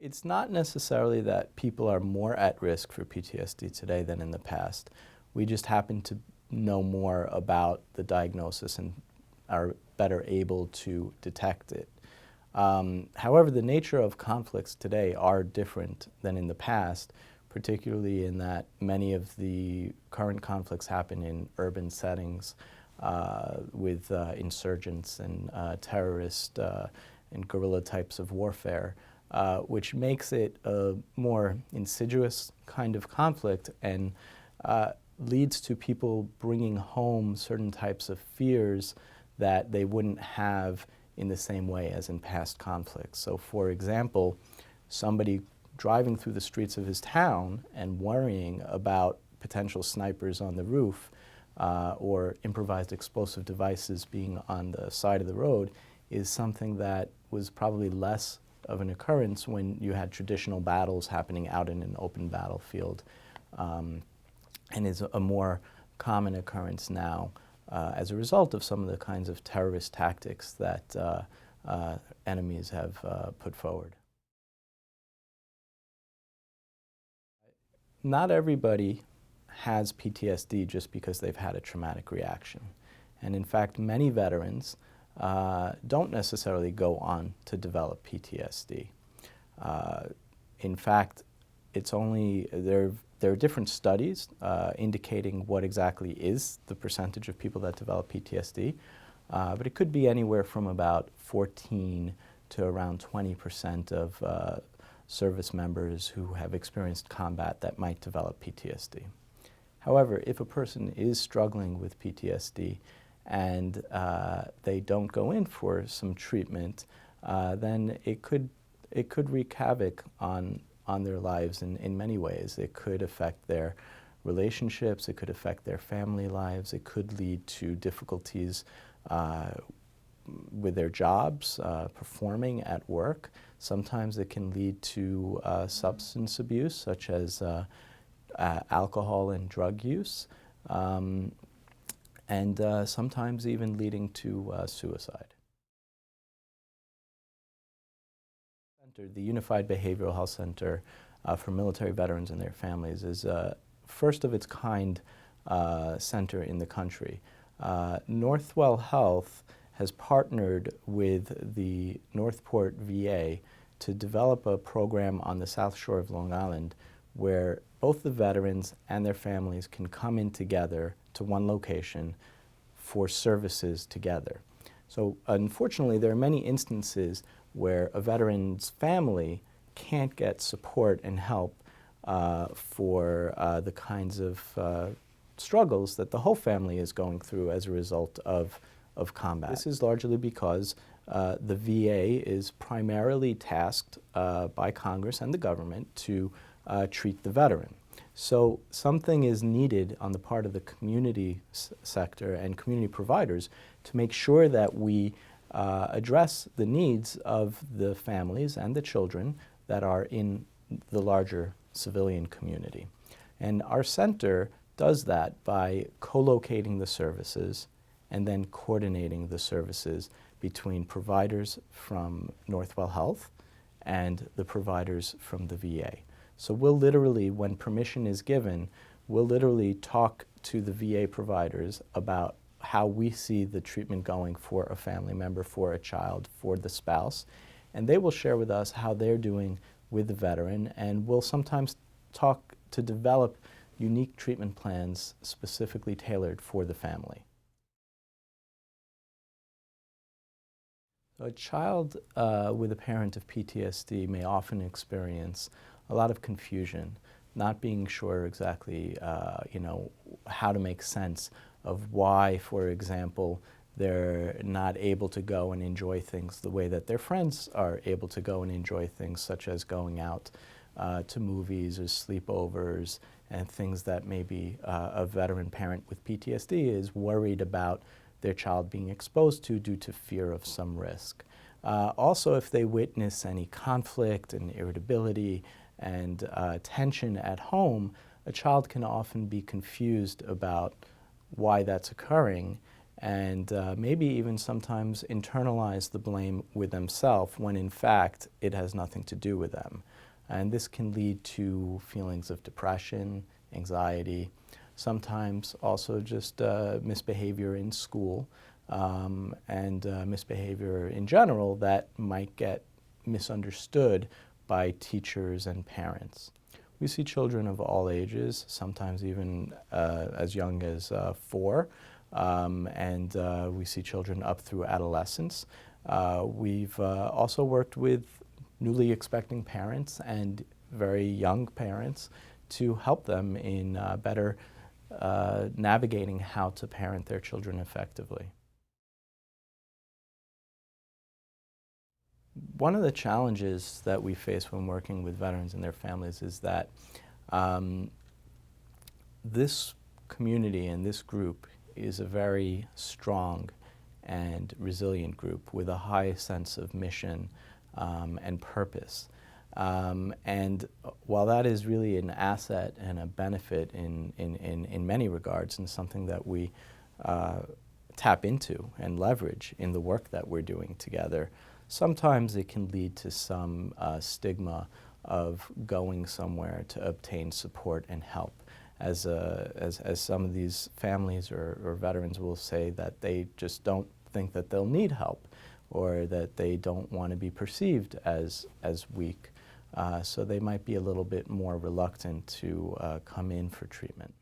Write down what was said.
It's not necessarily that people are more at risk for PTSD today than in the past. We just happen to know more about the diagnosis and are better able to detect it. However, the nature of conflicts today are different than in the past, particularly in that many of the current conflicts happen in urban settings with insurgents and terrorist and guerrilla types of warfare, which makes it a more insidious kind of conflict and leads to people bringing home certain types of fears that they wouldn't have in the same way as in past conflicts. So for example, somebody driving through the streets of his town and worrying about potential snipers on the roof or improvised explosive devices being on the side of the road is something that was probably less of an occurrence when you had traditional battles happening out in an open battlefield, and is a more common occurrence now as a result of some of the kinds of terrorist tactics that enemies have put forward. Not everybody has PTSD just because they've had a traumatic reaction. And in fact, many veterans don't necessarily go on to develop PTSD. In fact, it's only, there are different studies indicating what exactly is the percentage of people that develop PTSD, but it could be anywhere from about 14 to around 20% of service members who have experienced combat that might develop PTSD. However, if a person is struggling with PTSD and they don't go in for some treatment, then it could wreak havoc on their lives in many ways. It could affect their relationships, it could affect their family lives, it could lead to difficulties with their jobs, performing at work. Sometimes it can lead to substance abuse, such as alcohol and drug use, and sometimes even leading to suicide. The Unified Behavioral Health Center for military veterans and their families is a first of its kind center in the country. Northwell Health has partnered with the Northport VA to develop a program on the South Shore of Long Island where both the veterans and their families can come in together to one location for services together. So unfortunately, there are many instances where a veteran's family can't get support and help for the kinds of struggles that the whole family is going through as a result of combat. This is largely because the VA is primarily tasked by Congress and the government to treat the veteran. So something is needed on the part of the community sector and community providers to make sure that we address the needs of the families and the children that are in the larger civilian community. And our center does that by co-locating the services and then coordinating the services between providers from Northwell Health and the providers from the VA. So we'll literally, when permission is given, we'll literally talk to the VA providers about how we see the treatment going for a family member, for a child, for the spouse, and they will share with us how they're doing with the veteran, and we'll sometimes talk to develop unique treatment plans specifically tailored for the family. A child with a parent of PTSD may often experience a lot of confusion, not being sure exactly how to make sense of why, for example, they're not able to go and enjoy things the way that their friends are able to go and enjoy things, such as going out to movies or sleepovers and things that maybe a veteran parent with PTSD is worried about their child being exposed to due to fear of some risk. Also, if they witness any conflict and irritability and tension at home, a child can often be confused about why that's occurring and maybe even sometimes internalize the blame with themselves when in fact it has nothing to do with them. And this can lead to feelings of depression, anxiety, sometimes also just misbehavior in school, and misbehavior in general that might get misunderstood by teachers and parents. We see children of all ages, sometimes even as young as 4, and we see children up through adolescence. We've also worked with newly expecting parents and very young parents to help them in better navigating how to parent their children effectively. One of the challenges that we face when working with veterans and their families is that this community and this group is a very strong and resilient group with a high sense of mission and purpose. And while that is really an asset and a benefit in many regards, and something that we tap into and leverage in the work that we're doing together, sometimes it can lead to some stigma of going somewhere to obtain support and help. As some of these families or veterans will say that they just don't think that they'll need help, or that they don't want to be perceived as weak. So they might be a little bit more reluctant to come in for treatment.